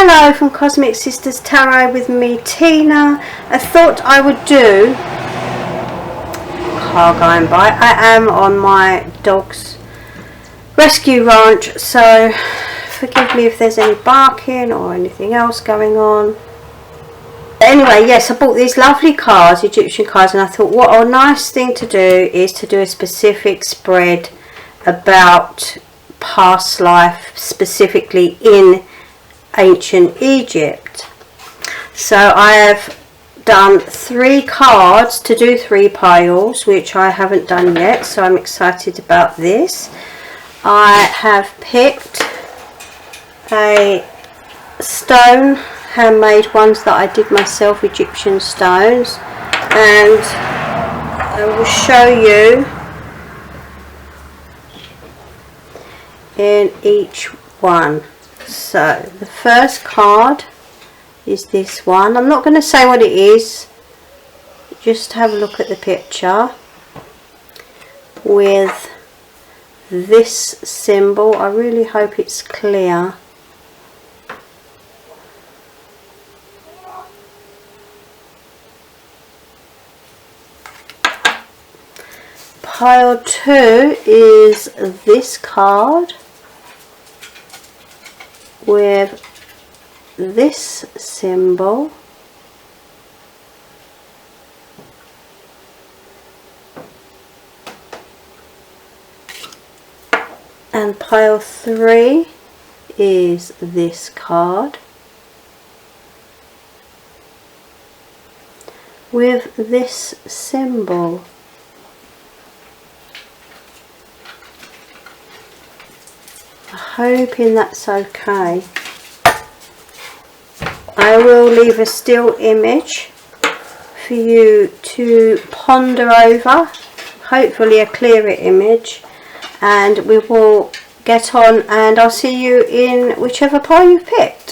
Hello from Cosmic Sisters Tarot with me, Tina. I thought I would do car going by. I am on my dog's rescue ranch, so forgive me if there's any barking or anything else going on. Anyway, yes, I bought these lovely cards, Egyptian cards, and I thought what a nice thing to do is to do a specific spread about past life, specifically in ancient Egypt. So I have done 3 cards to do 3 piles, which I haven't done yet, so I'm excited about this. I have picked a stone, handmade ones that I did myself, Egyptian stones, and I will show you in each one. So the first card is this one. I'm not going to say what it is, just have a look at the picture with this symbol. I really hope it's clear. Pile 2 is this card with this symbol. And pile 3 is this card with this symbol. Hoping that's okay. I will leave a still image for you to ponder over, hopefully a clearer image, and we will get on and I'll see you in whichever pile you've picked.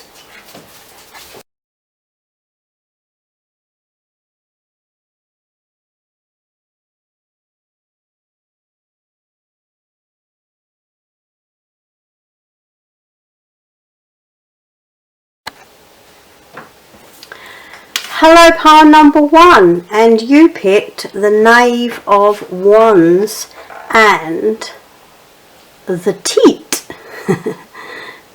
Hello, pile number 1, and you picked the Knave of Wands and the Teat.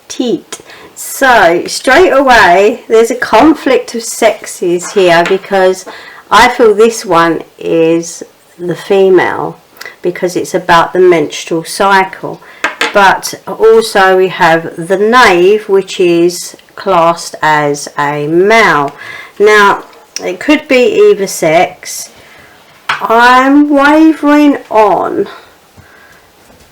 Teat. So straight away there's a conflict of sexes here, because I feel this one is the female because it's about the menstrual cycle, but also we have the Knave, which is classed as a male. Now, it could be either sex. I'm wavering on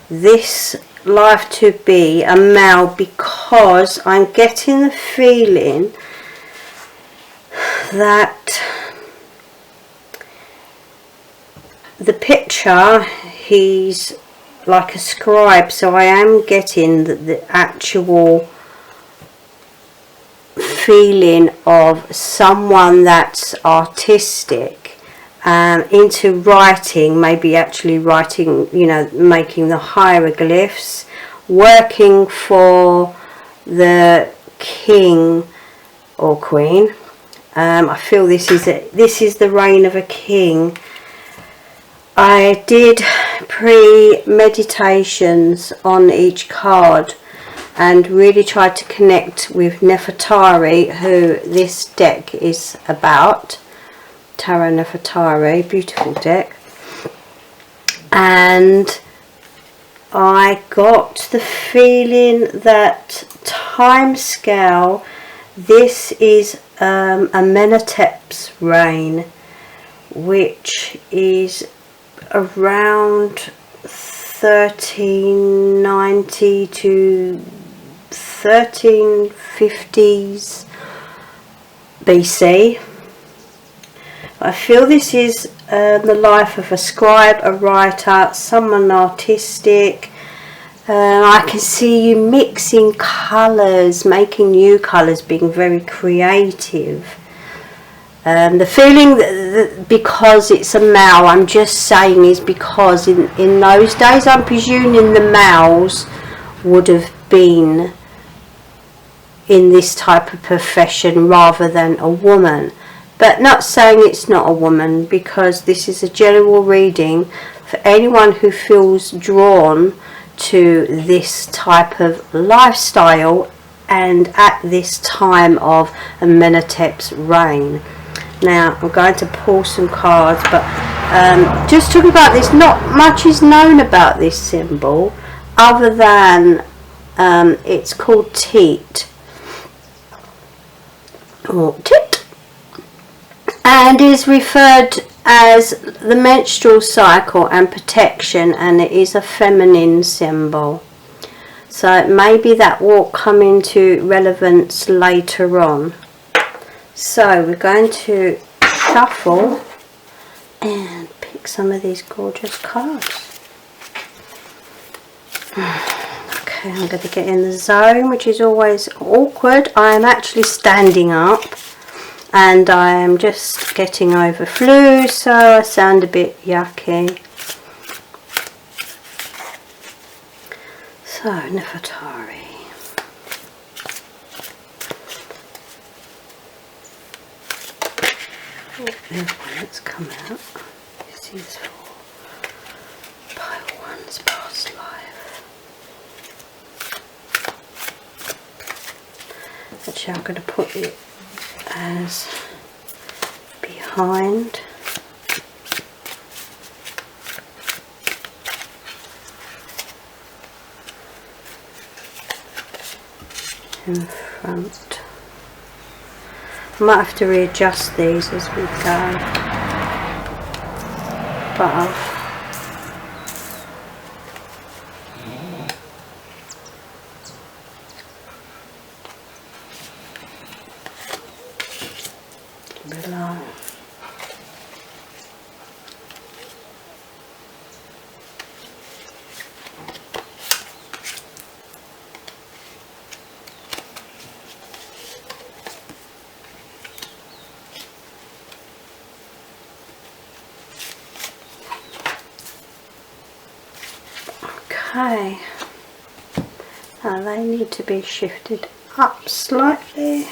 this life to be a male because I'm getting the feeling that the picture, he's like a scribe, so I am getting the actual feeling of someone that's artistic, into writing, maybe actually writing, you know, making the hieroglyphs, working for the king or queen. I feel this is the reign of a king. I did pre-meditations on each card and really tried to connect with Nefertari, who this deck is about. Tarot Nefertari, beautiful deck. And I got the feeling that time scale, this is Amenhotep's reign, which is around 1390 to 1350s BC. I feel this is the life of a scribe, a writer, someone artistic. I can see you mixing colours, making new colours, being very creative. The feeling that because it's a male, I'm just saying, is because in those days, I'm presuming the males would have been in this type of profession rather than a woman. But not saying it's not a woman, because this is a general reading for anyone who feels drawn to this type of lifestyle and at this time of Amenhotep's reign. Now I'm going to pull some cards, but just talking about this, not much is known about this symbol other than it's called teat or tit, and is referred as the menstrual cycle and protection, and it is a feminine symbol. So maybe that will come into relevance later on. So we're going to shuffle and pick some of these gorgeous cards. Okay, I'm going to get in the zone, which is always awkward. I am actually standing up and I am just getting over flu, so I sound a bit yucky. So, Nefertari. Oh, there's one that's come out. This is for pile one's past life. Actually, I'm going to put it as behind. In front. I might have to readjust these as we go, but below. Okay, now they need to be shifted up slightly.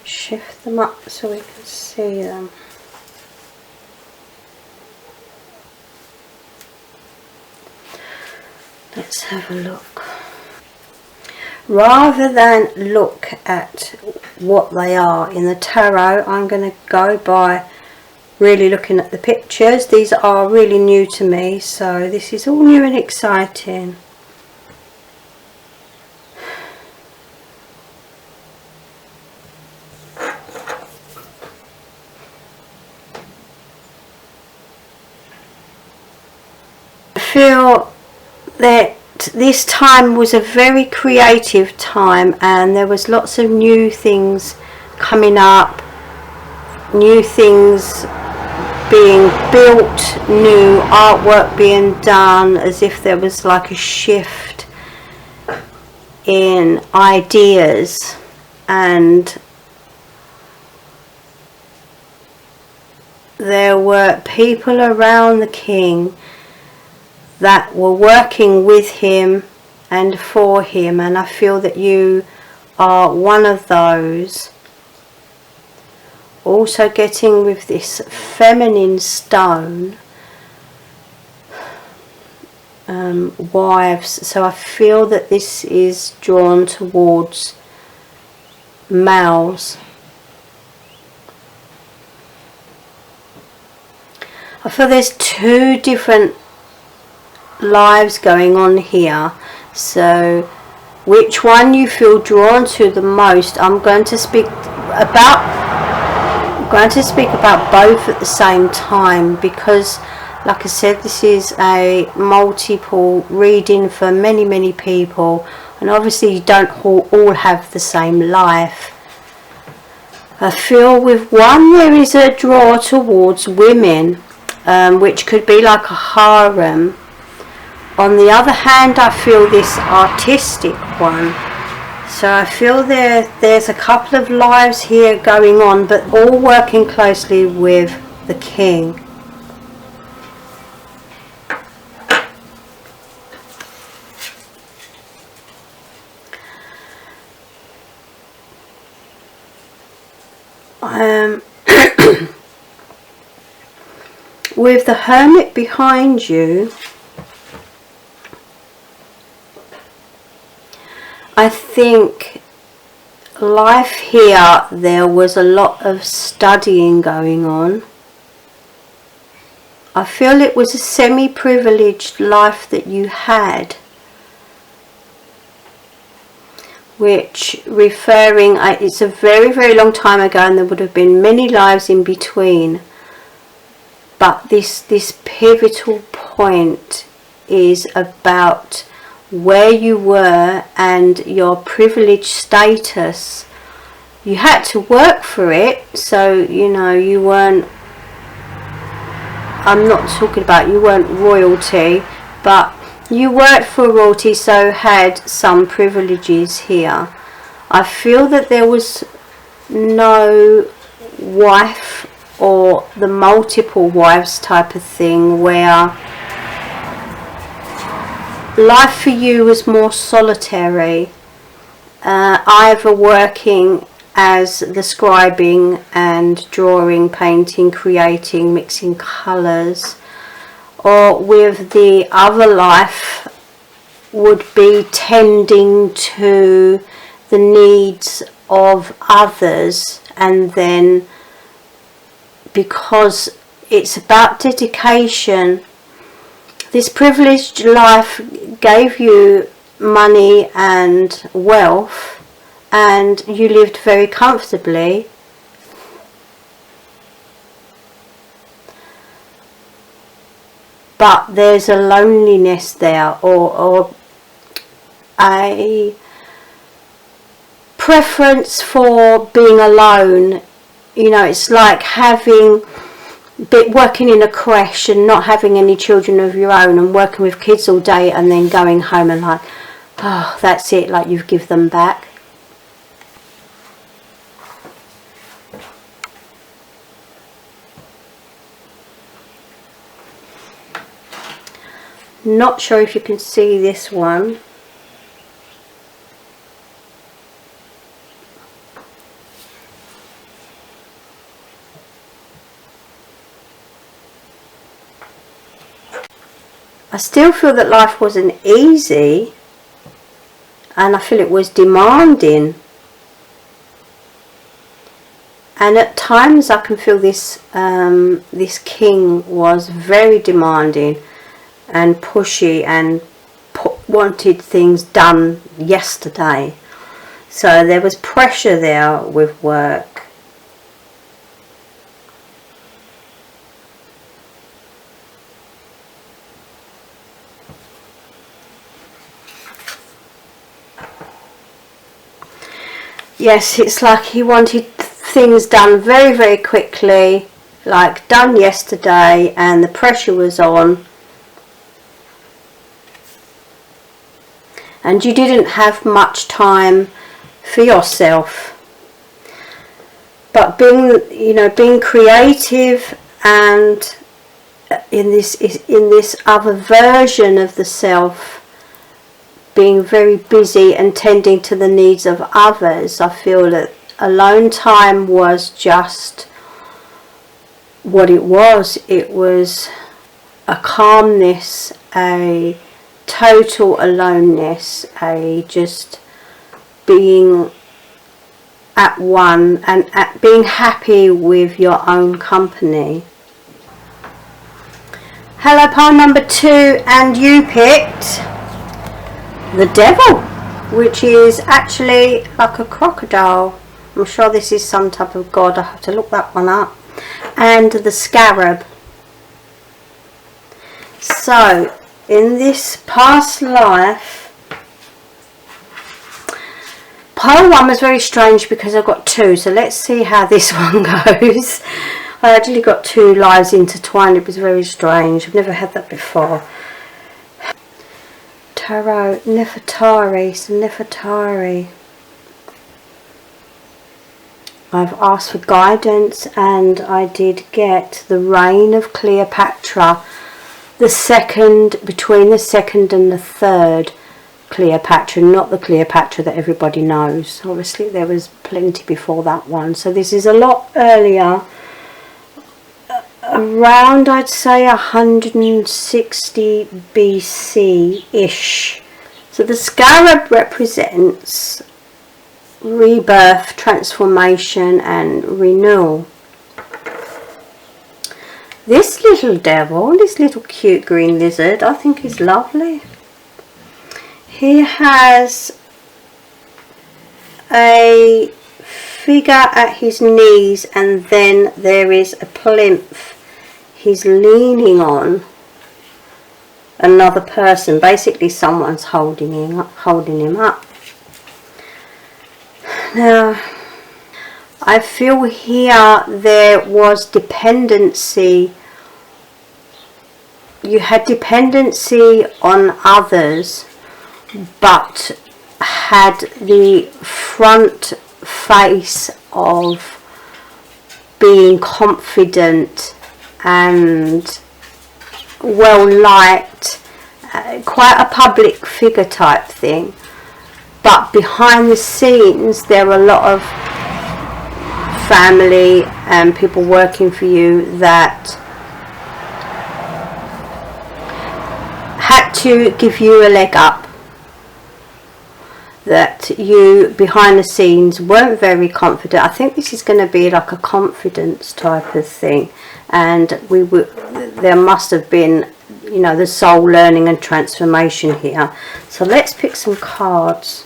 Shift them up so we can see them. Let's have a look. Rather than look at what they are in the tarot, I'm going to go by really looking at the pictures. These are really new to me, so this is all new and exciting. I feel that this time was a very creative time, and there was lots of new things coming up, new things being built, new artwork being done, as if there was like a shift in ideas, and there were people around the king that were working with him and for him, and I feel that you are one of those. Also getting with this feminine stone, wives, so I feel that this is drawn towards males. I feel there's two different lives going on here, so which one you feel drawn to the most, I'm going to speak about both at the same time, because like I said, this is a multiple reading for many people, and obviously you don't all have the same life. I feel with one there is a draw towards women, which could be like a harem. On the other hand, I feel this artistic one. So I feel there's a couple of lives here going on, but all working closely with the king. with the Hermit behind you, I think life here, there was a lot of studying going on. I feel it was a semi-privileged life that you had, which referring, it's a very, very long time ago, and there would have been many lives in between. But this pivotal point is about where you were and your privileged status. You had to work for it, so you know you weren't, I'm not talking about you weren't royalty, but you worked for royalty, so had some privileges here. I feel that there was no wife or the multiple wives type of thing, where life for you was more solitary, either working as the scribing and drawing, painting, creating, mixing colours, or with the other life would be tending to the needs of others. And then because it's about dedication, this privileged life gave you money and wealth, and you lived very comfortably. But there's a loneliness there, or a preference for being alone. You know, it's like working in a creche and not having any children of your own, and working with kids all day and then going home and like, oh, that's it, like you've given them back. Not sure if you can see this one. I still feel that life wasn't easy, and I feel it was demanding. And at times I can feel this this king was very demanding and pushy, and wanted things done yesterday. So there was pressure there with work. Yes, it's like he wanted things done very, very quickly, like done yesterday, and the pressure was on. And you didn't have much time for yourself. But being creative, and in this other version of the self, being very busy and tending to the needs of others, I feel that alone time was just what it was. It was a calmness, a total aloneness, a just being at one, and at being happy with your own company. Hello, pile number 2, and you picked the Devil, which is actually like a crocodile. I'm sure this is some type of god, I have to look that one up. And the Scarab. So in this past life, pile 1 was very strange because I got 2, so let's see how this one goes. I actually got 2 lives intertwined. It was very strange. I've never had that before. Tarot, Nefertari, so Nefertari. I've asked for guidance, and I did get the reign of Cleopatra, between the second and the third Cleopatra, not the Cleopatra that everybody knows. Obviously there was plenty before that one, so this is a lot earlier around, I'd say 160 BC-ish. So the scarab represents rebirth, transformation and renewal. This little devil, this little cute green lizard, I think is lovely. He has a figure at his knees, and then there is a plinth. He's leaning on another person. Basically someone's holding him up. Now, I feel here there was dependency. You had dependency on others, but had the front face of being confident and well liked, quite a public figure type thing. But behind the scenes there were a lot of family and people working for you that had to give you a leg up, that you behind the scenes weren't very confident. I think this is going to be like a confidence type of thing, and there must have been, you know, the soul learning and transformation here. So let's pick some cards.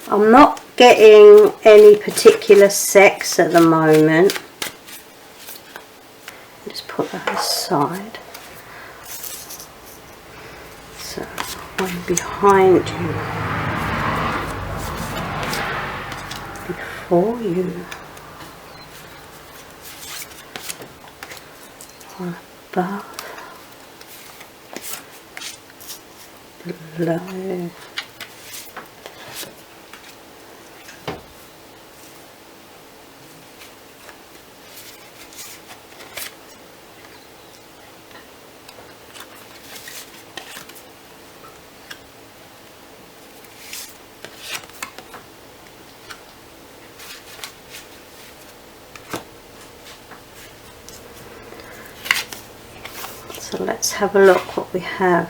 I'm not getting any particular sex at the moment. Just put that aside. So one behind you, before you, one above, below. So let's have a look what we have.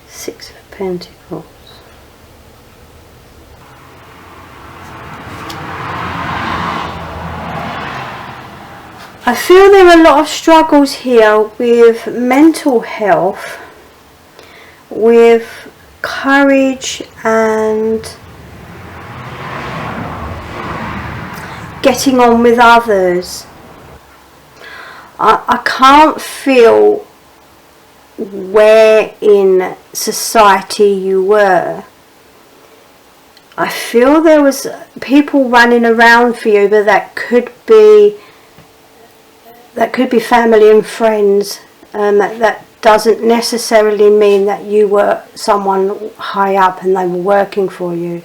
Six of Pentacles. I feel there are a lot of struggles here with mental health, with courage and getting on with others. I can't feel where in society you were. I feel there was people running around for you, but that could be family and friends. That doesn't necessarily mean that you were someone high up and they were working for you.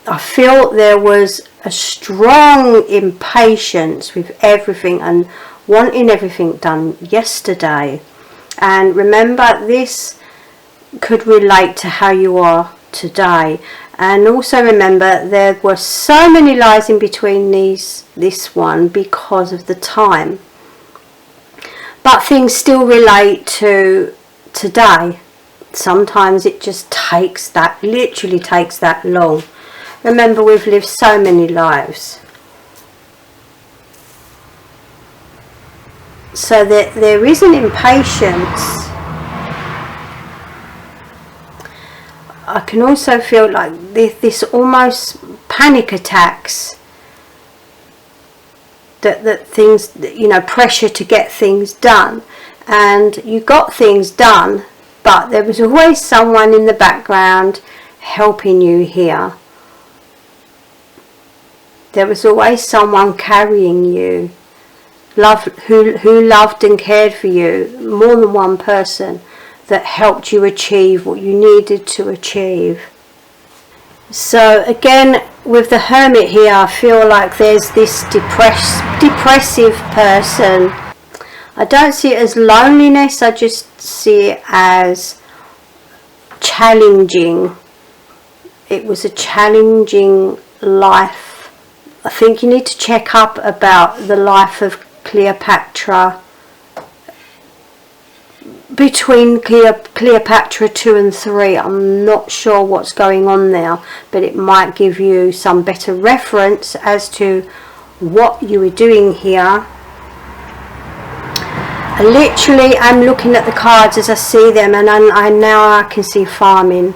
I feel there was a strong impatience with everything and wanting everything done yesterday. And remember, this could relate to how you are today. And also remember, there were so many lies in between this one because of the time. But things still relate to today. Sometimes it just takes that, literally takes that long. Remember, we've lived so many lives. So that there is an impatience. I can also feel like this almost panic attacks. That things, you know, pressure to get things done. And you got things done, but there was always someone in the background helping you here. There was always someone carrying you. Who loved and cared for you, more than one person that helped you achieve what you needed to achieve. So again, with the Hermit here, I feel like there's this depressive person. I don't see it as loneliness, I just see it as challenging. It was a challenging life. I think you need to check up about the life of Cleopatra, between Cleopatra 2 and 3. I'm not sure what's going on there, but it might give you some better reference as to what you were doing here. Literally, I'm looking at the cards as I see them, and now I can see farming.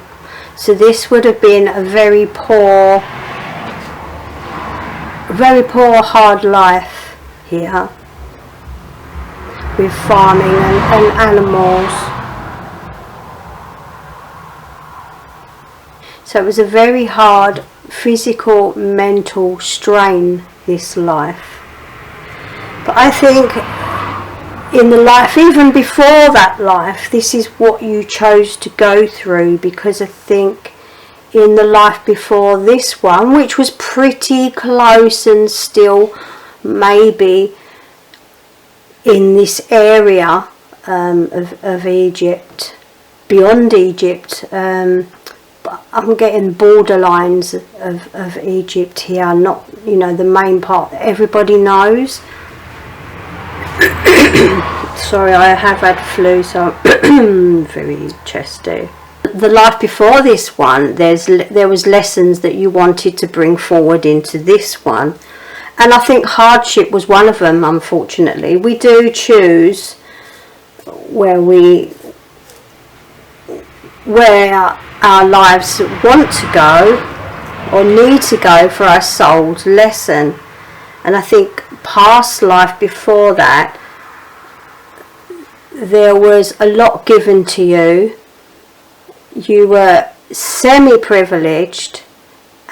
So this would have been a very poor, hard life here, with farming and animals. So it was a very hard physical, mental strain, this life. But I think in the life, even before that life, this is what you chose to go through, because I think in the life before this one, which was pretty close and still maybe in this area of Egypt, beyond Egypt, but I'm getting borderlines of Egypt here, not, you know, the main part that everybody knows. Sorry, I have had flu, so I'm very chesty. The life before this one, there was lessons that you wanted to bring forward into this one, and I think hardship was one of them. Unfortunately, we do choose where our lives want to go or need to go for our soul's lesson. And I think past life before that, there was a lot given to you. You were semi-privileged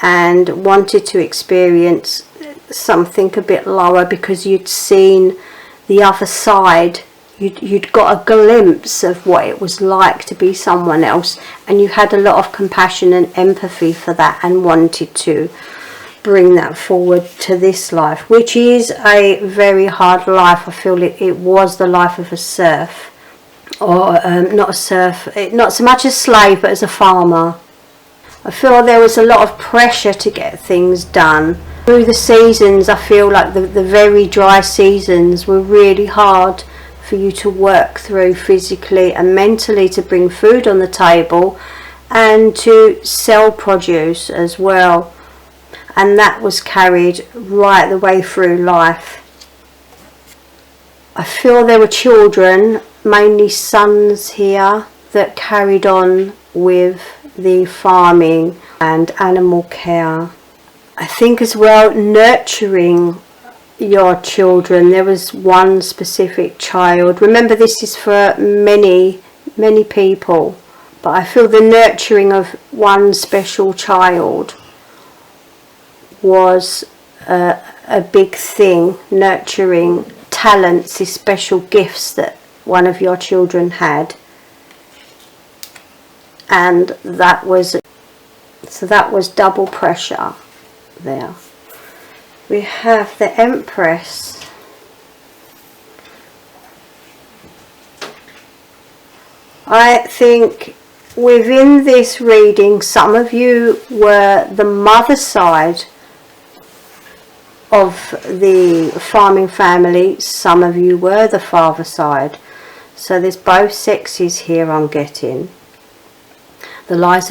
and wanted to experience something a bit lower because you'd seen the other side. You'd got a glimpse of what it was like to be someone else, and you had a lot of compassion and empathy for that, and wanted to bring that forward to this life, which is a very hard life. I feel it was the life of a serf, or not a serf, not so much a slave, but as a farmer. I feel there was a lot of pressure to get things done. Through the seasons, I feel like the very dry seasons were really hard for you to work through physically and mentally, to bring food on the table and to sell produce as well. And that was carried right the way through life. I feel there were children, mainly sons here, that carried on with the farming and animal care. I think as well, nurturing your children. There was one specific child. Remember, this is for many people, but I feel the nurturing of one special child was a big thing. Nurturing talents, these special gifts that one of your children had, and that was double pressure there. We have the Empress. I think within this reading, some of you were the mother side of the farming family, some of you were the father side. So there's both sexes here, I'm getting. The lives,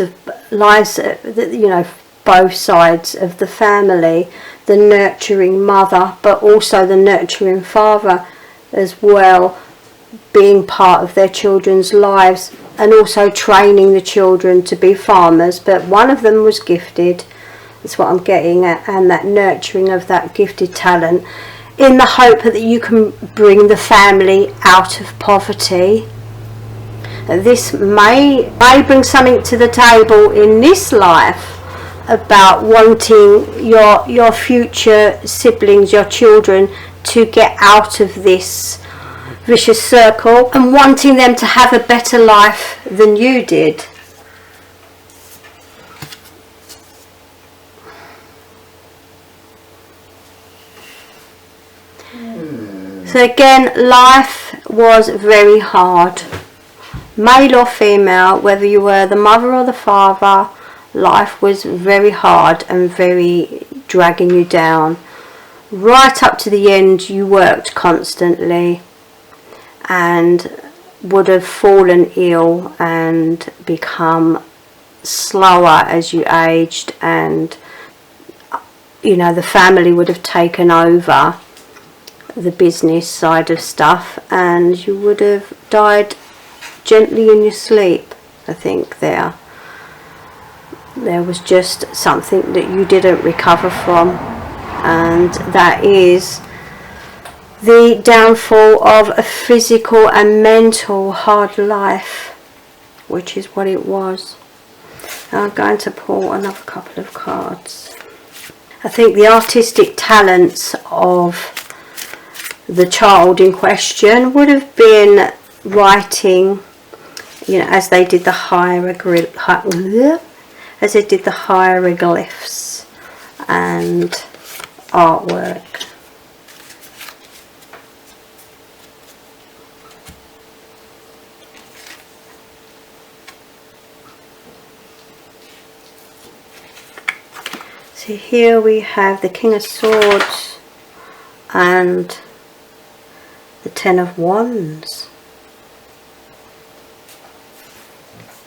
you know, both sides of the family, the nurturing mother, but also the nurturing father as well, being part of their children's lives, and also training the children to be farmers. But one of them was gifted, that's what I'm getting at, and that nurturing of that gifted talent, in the hope that you can bring the family out of poverty. This may bring something to the table in this life about wanting your future siblings, your children, to get out of this vicious circle, and wanting them to have a better life than you did. So again, life was very hard. Male or female, whether you were the mother or the father, life was very hard and very dragging you down. right up to the end you worked constantly and would have fallen ill and become slower as you aged, and you know, the family would have taken over the business side of stuff and you would have died gently in your sleep. I think there was just something that you didn't recover from, and that is the downfall of a physical and mental hard life, which is what it was. Now I'm going to pull another couple of cards. I think the artistic talents of the child in question would have been writing, you know, as they did the hieroglyphs and artwork. So here we have the King of Swords and the Ten of Wands.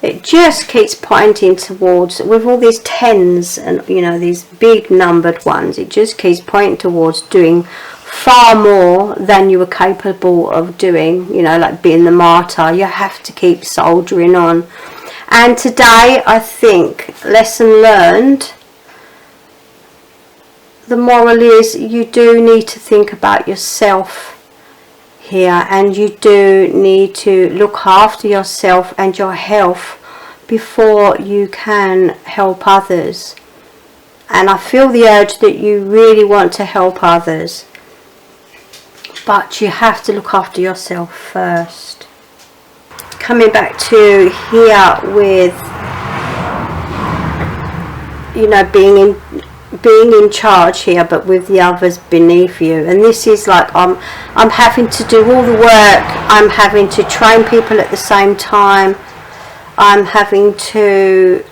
It just keeps pointing towards, with all these tens and, you know, these big numbered ones, it just keeps pointing towards doing far more than you were capable of doing, you know, like being the martyr. You have to keep soldiering on. And today, I think, lesson learned, the moral is you do need to think about yourself here, and you do need to look after yourself and your health before you can help others. And I feel the urge that you really want to help others, but you have to look after yourself first. Coming back to here with, you know, being in charge here, but with the others beneath you. And this is like I'm having to do all the work, I'm having to train people at the same time, I'm having to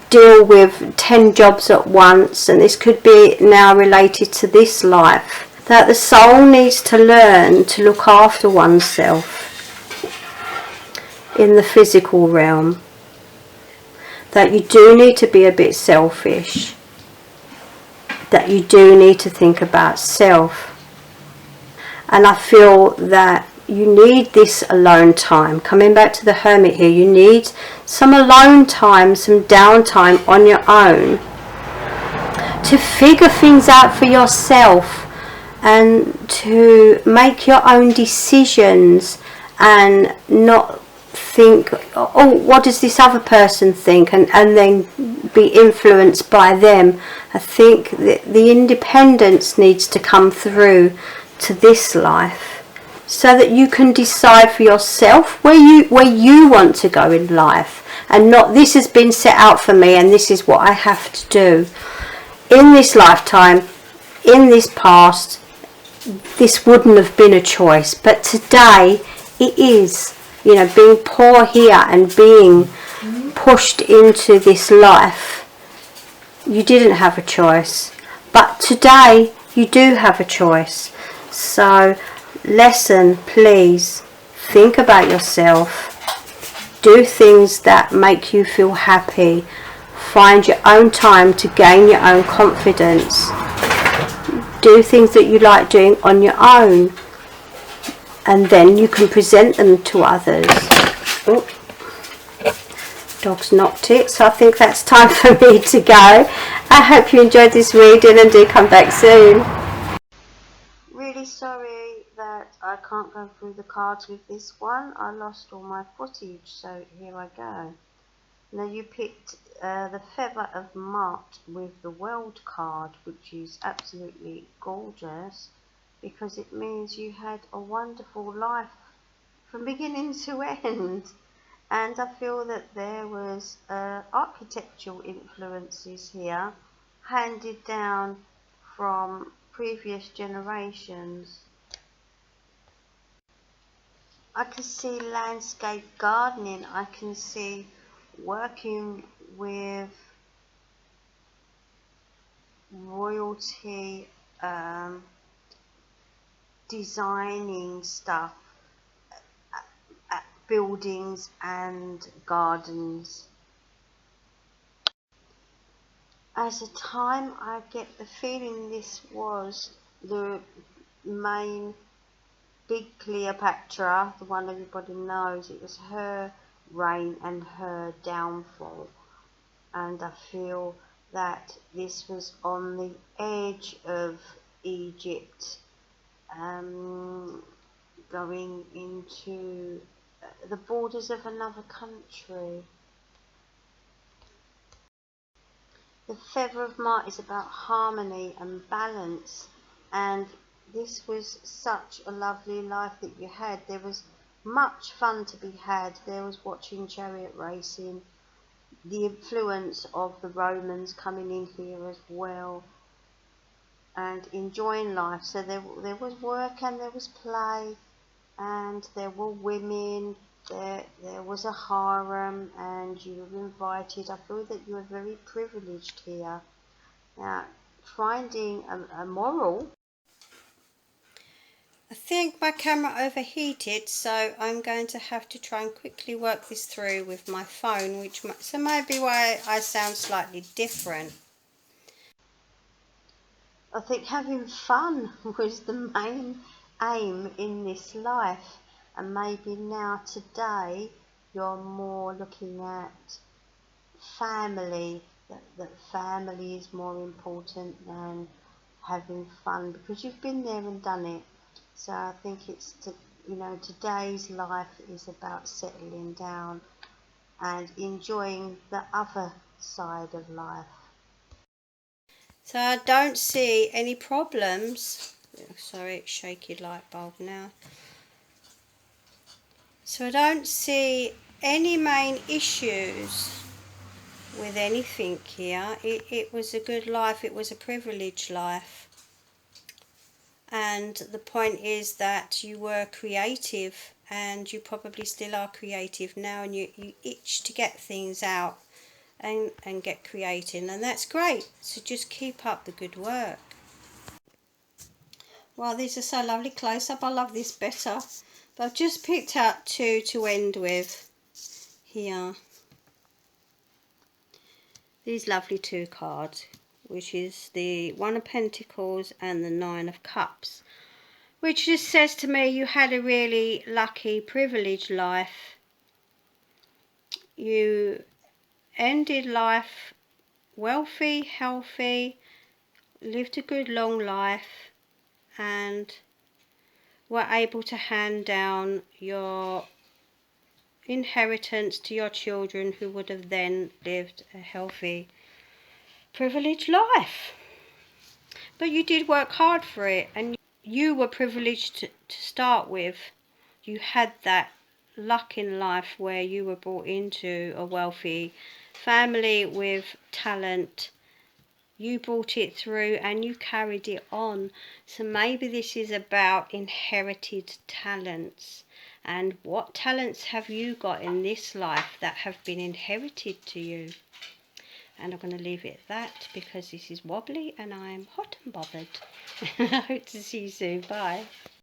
deal with 10 jobs at once, and this could be now related to this life, that the soul needs to learn to look after oneself in the physical realm. That you do need to be a bit selfish, that you do need to think about self. And I feel that you need this alone time. Coming back to the Hermit here, you need some alone time, some downtime on your own to figure things out for yourself and to make your own decisions and not think, oh, what does this other person think, and then be influenced by them. I think that the independence needs to come through to this life so that you can decide for yourself where you want to go in life, and not this has been set out for me and this is what I have to do in this lifetime, in this past. This wouldn't have been a choice, but today it is. You know, being poor here and being pushed into this life, you didn't have a choice. But today, you do have a choice. So, lesson, please, think about yourself. Do things that make you feel happy. Find your own time to gain your own confidence. Do things that you like doing on your own. And then you can present them to others. Oh, dog's knocked it, so I think that's time for me to go. I hope you enjoyed this reading and do come back soon. Really sorry that I can't go through the cards with this one. I lost all my footage, so here I go. Now you picked the Feather of Mart with the World card, which is absolutely gorgeous, because it means you had a wonderful life from beginning to end. And I feel that there was architectural influences here handed down from previous generations. I can see landscape gardening, I can see working with royalty, designing stuff, buildings and gardens. As a time, I get the feeling this was the main big Cleopatra, the one everybody knows. It was her reign and her downfall. And I feel that this was on the edge of Egypt, going into the borders of another country. The feather of Mart is about harmony and balance, and this was such a lovely life that you had. There was much fun to be had. There was watching chariot racing, the influence of the Romans coming in here as well, and enjoying life. So there was work and there was play, and there were women, there was a harem, and you were invited. I feel that you were very privileged here. Now, finding a moral. I think my camera overheated, so I'm going to have to try and quickly work this through with my phone, so maybe why I sound slightly different. I think having fun was the main aim in this life, and maybe now today you're more looking at family, that family is more important than having fun, because you've been there and done it. So I think today's life is about settling down and enjoying the other side of life. So I don't see any problems. Sorry, shaky light bulb now. So I don't see any main issues with anything here. It was a good life. It was a privileged life. And the point is that you were creative, and you probably still are creative now, and you itch to get things out and get creating, and that's great. So just keep up the good work. Wow, these are so lovely close up. I love this better. But I've just picked out two to end with here. These lovely two cards, which is the One of Pentacles and the Nine of Cups, which just says to me you had a really lucky, privileged life. You ended life wealthy, healthy, lived a good long life, and were able to hand down your inheritance to your children, who would have then lived a healthy, privileged life. But you did work hard for it, and you were privileged to start with. You had that luck in life where you were brought into a wealthy family with talent. You brought it through and you carried it on. So maybe this is about inherited talents. And what talents have you got in this life that have been inherited to you? And I'm going to leave it at that, because this is wobbly and I'm hot and bothered. I hope to see you soon. Bye.